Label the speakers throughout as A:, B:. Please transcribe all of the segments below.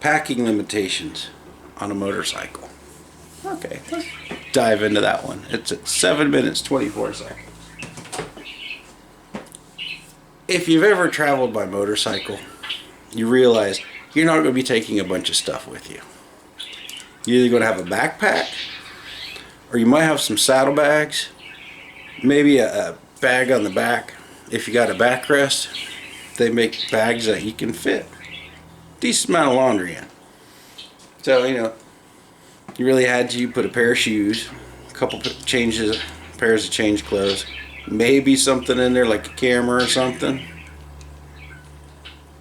A: Packing limitations on a motorcycle. Okay, let's dive into that one. It's at 7 minutes 24 seconds. If you've ever traveled by motorcycle, you realize you're not going to be taking a bunch of stuff with you. You're either going to have a backpack, or you might have some saddlebags, maybe a bag on the back. If you got a backrest, they make bags that you can fit decent amount of laundry in. So, you really had to put a pair of shoes, a couple pairs of change clothes, maybe something in there like a camera or something.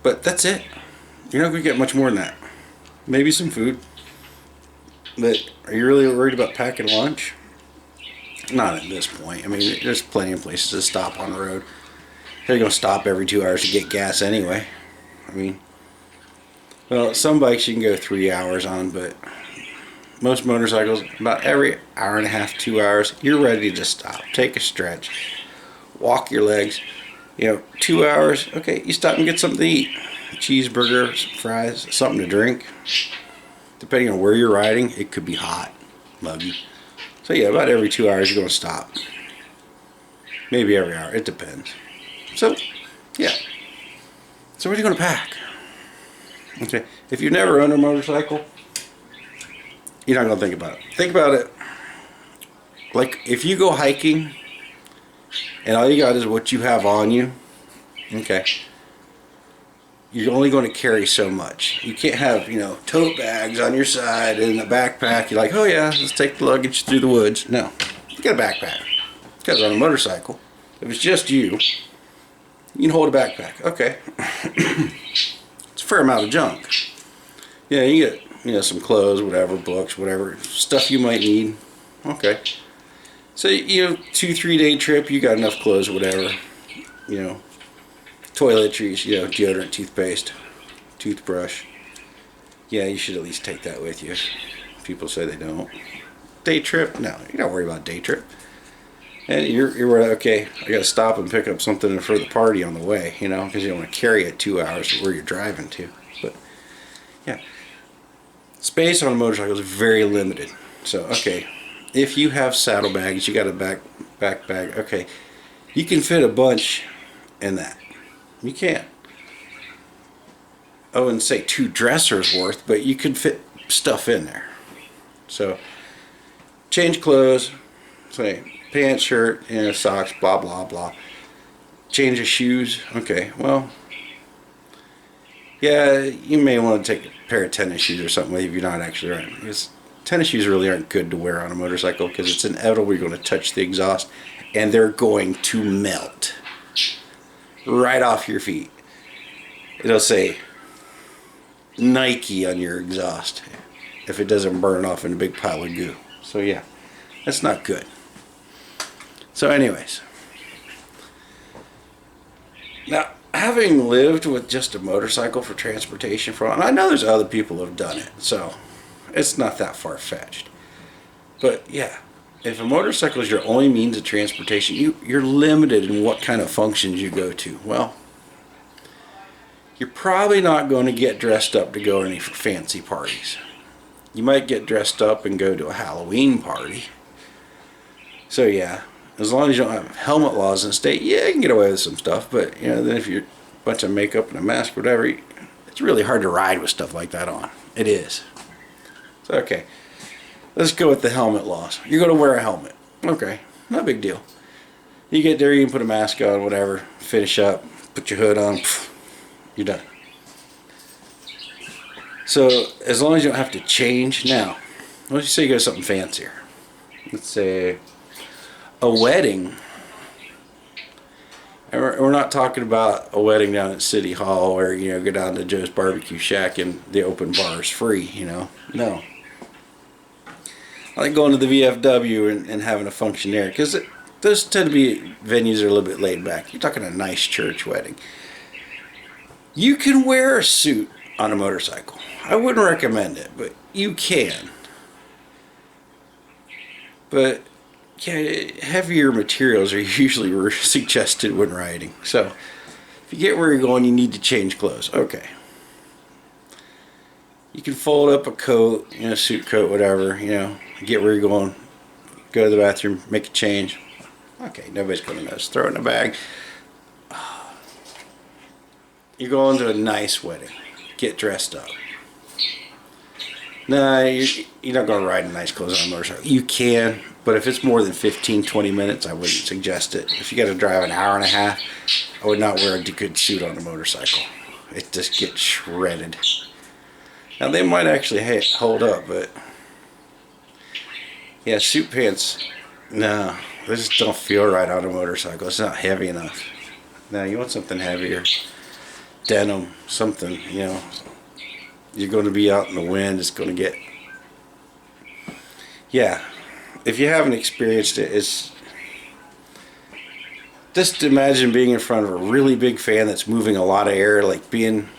A: But that's it. You're not going to get much more than that. Maybe some food. But are you really worried about packing lunch? Not at this point. I mean, there's plenty of places to stop on the road. They're going to stop every 2 hours to get gas anyway. I mean, well, some bikes you can go 3 hours on, but most motorcycles, about every hour and a half, 2 hours, you're ready to stop. Take a stretch. Walk your legs. 2 hours, okay, you stop and get something to eat. Cheeseburger, fries, something to drink. Depending on where you're riding, it could be hot, muggy. So yeah, about every 2 hours you're going to stop. Maybe every hour, it depends. So, yeah. So what are you going to pack? Okay, if you've never owned a motorcycle, you're not going to think about it. Think about it like if you go hiking and all you got is what you have on you, okay, you're only going to carry so much. You can't have, tote bags on your side and a backpack. You're like, oh yeah, let's take the luggage through the woods. No, you get a backpack. Because on a motorcycle, if it's just you can hold a backpack. Okay. It's a fair amount of junk. Yeah, you get, some clothes, whatever, books, whatever, stuff you might need. Okay. So, 2-3 day trip, you got enough clothes, whatever. Toiletries, deodorant, toothpaste, toothbrush. Yeah, you should at least take that with you. People say they don't. Day trip? No, you don't worry about day trip. And you're worried, okay, I got to stop and pick up something for the party on the way, because you don't want to carry it 2 hours to where you're driving to. But, yeah. Space on a motorcycle is very limited. So, okay, if you have saddlebags, you got a back bag, okay, you can fit a bunch in that. You can. I wouldn't say 2 dressers worth, but you could fit stuff in there. So, change clothes, say pants, shirt, socks, blah, blah, blah. Change of shoes. Okay, well, yeah, you may want to take a pair of tennis shoes or something if you're not actually riding. Because tennis shoes really aren't good to wear on a motorcycle because it's inevitable you're going to touch the exhaust and they're going to melt right off your feet. It'll say Nike on your exhaust if it doesn't burn off in a big pile of goo. So yeah, that's not good. So anyways, now having lived with just a motorcycle for transportation for, and I know there's other people who have done it, so it's not that far-fetched. But yeah, if a motorcycle is your only means of transportation, you're limited in what kind of functions you go to. Well, you're probably not going to get dressed up to go to any fancy parties. You might get dressed up and go to a Halloween party. So yeah, as long as you don't have helmet laws in the state, yeah, you can get away with some stuff. But then if you're a bunch of makeup and a mask or whatever, it's really hard to ride with stuff like that on. It is. So okay, let's go with the helmet laws. You're going to wear a helmet. Okay, no big deal. You get there, you can put a mask on, whatever, finish up, put your hood on, you're done. So as long as you don't have to change. Now, let's say you go to something fancier. Let's say a wedding. And we're not talking about a wedding down at City Hall where, go down to Joe's Barbecue Shack and the open bar is free, No. I like going to the VFW and having a function there because those tend to be venues that are a little bit laid back. You're talking a nice church wedding. You can wear a suit on a motorcycle. I wouldn't recommend it, but you can. But yeah, heavier materials are usually suggested when riding. So if you get where you're going, you need to change clothes. Okay. You can fold up a coat, suit coat, whatever, get where you're going, go to the bathroom, make a change. Okay, nobody's going to notice. Throw it in a bag. You're going to a nice wedding. Get dressed up. Nah, you're not going to ride in nice clothes on a motorcycle. You can, but if it's more than 15, 20 minutes, I wouldn't suggest it. If you got to drive an hour and a half, I would not wear a good suit on a motorcycle. It just gets shredded. Now, they might actually hold up, but yeah, suit pants, no, they just don't feel right on a motorcycle. It's not heavy enough. No, you want something heavier. Denim, something, You're going to be out in the wind. It's going to get... Yeah. If you haven't experienced it, it's... Just imagine being in front of a really big fan that's moving a lot of air, like being...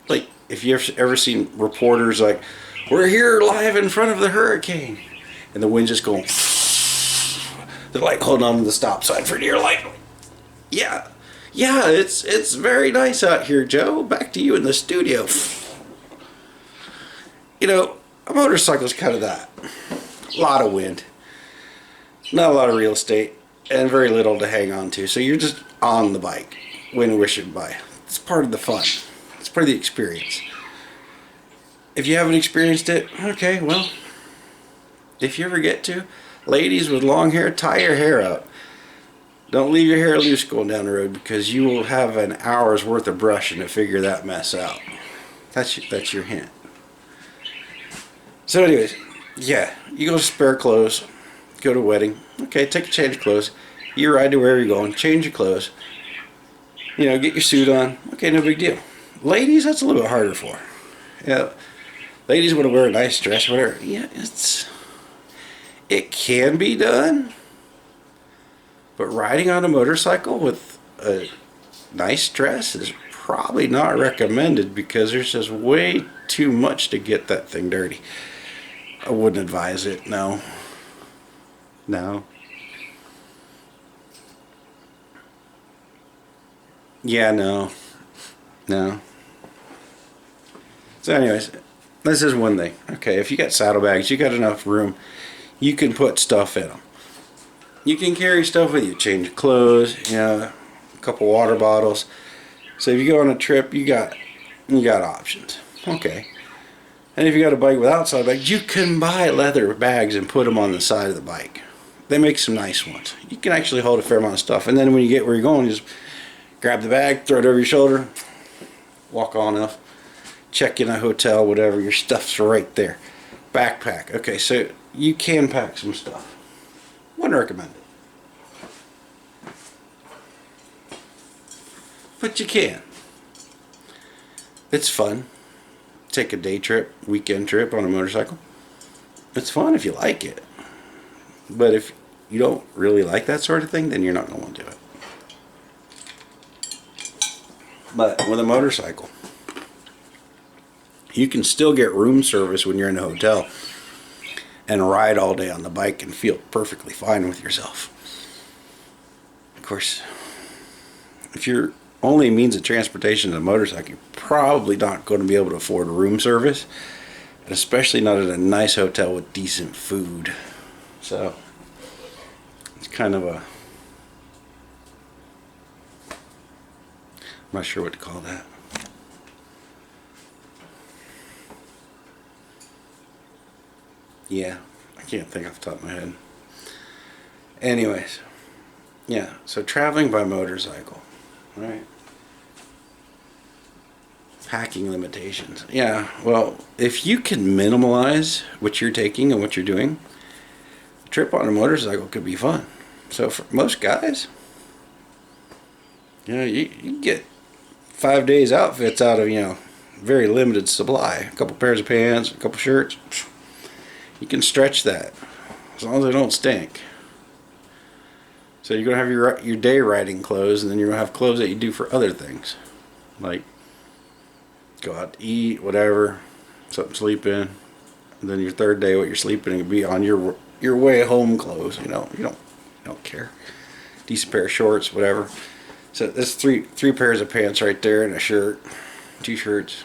A: Like, if you've ever seen reporters like, we're here live in front of the hurricane, and the wind just going... They're like holding on to the stop sign for dear life. Yeah. Yeah, it's very nice out here, Joe. Back to you in the studio. A motorcycle is kind of that. A lot of wind. Not a lot of real estate. And very little to hang on to. So you're just on the bike. Wind wishing by. It's part of the fun. It's part of the experience. If you haven't experienced it, okay, well, if you ever get to, ladies with long hair, tie your hair up. Don't leave your hair loose going down the road, because you will have an hour's worth of brushing to figure that mess out. That's your hint. So anyways, yeah, you go to spare clothes, go to a wedding, okay, take a change of clothes, you ride to wherever you're going, change your clothes, get your suit on, okay, no big deal. Ladies, that's a little bit harder for. Yeah, ladies want to wear a nice dress, whatever. Yeah, it can be done. But riding on a motorcycle with a nice dress is probably not recommended, because there's just way too much to get that thing dirty. I wouldn't advise it, no. No. Yeah, no. No. So anyways, this is one thing. Okay, if you got saddlebags, you got enough room, you can put stuff in them. You can carry stuff with you, change of clothes, a couple water bottles. So if you go on a trip, you got options. Okay. And if you got a bike without saddlebags, you can buy leather bags and put them on the side of the bike. They make some nice ones. You can actually hold a fair amount of stuff. And then when you get where you're going, you just grab the bag, throw it over your shoulder, walk on up, check in a hotel, whatever. Your stuff's right there. Backpack. Okay, so you can pack some stuff. Wouldn't recommend it. But you can. It's fun. Take a day trip, weekend trip on a motorcycle. It's fun if you like it. But if you don't really like that sort of thing, then you're not going to want to do it. But with a motorcycle, you can still get room service when you're in a hotel and ride all day on the bike and feel perfectly fine with yourself. Of course, if your only means of transportation is a motorcycle, you're probably not going to be able to afford room service, especially not at a nice hotel with decent food. So it's kind of a, I'm not sure what to call that. Yeah, I can't think off the top of my head. Anyways, yeah, so traveling by motorcycle, right? Packing limitations. Yeah, well, if you can minimalize what you're taking and what you're doing, a trip on a motorcycle could be fun. So for most guys, you can get 5 days outfits out of, very limited supply. A couple pairs of pants, a couple shirts. You can stretch that as long as they don't stink. So you're going to have your day riding clothes, and then you're going to have clothes that you do for other things. Like go out to eat, whatever, something to sleep in. And then your third day, what you're sleeping in, will be on your way home clothes. You don't care. Decent pair of shorts, whatever. So that's three pairs of pants right there, and a shirt, 2 shirts,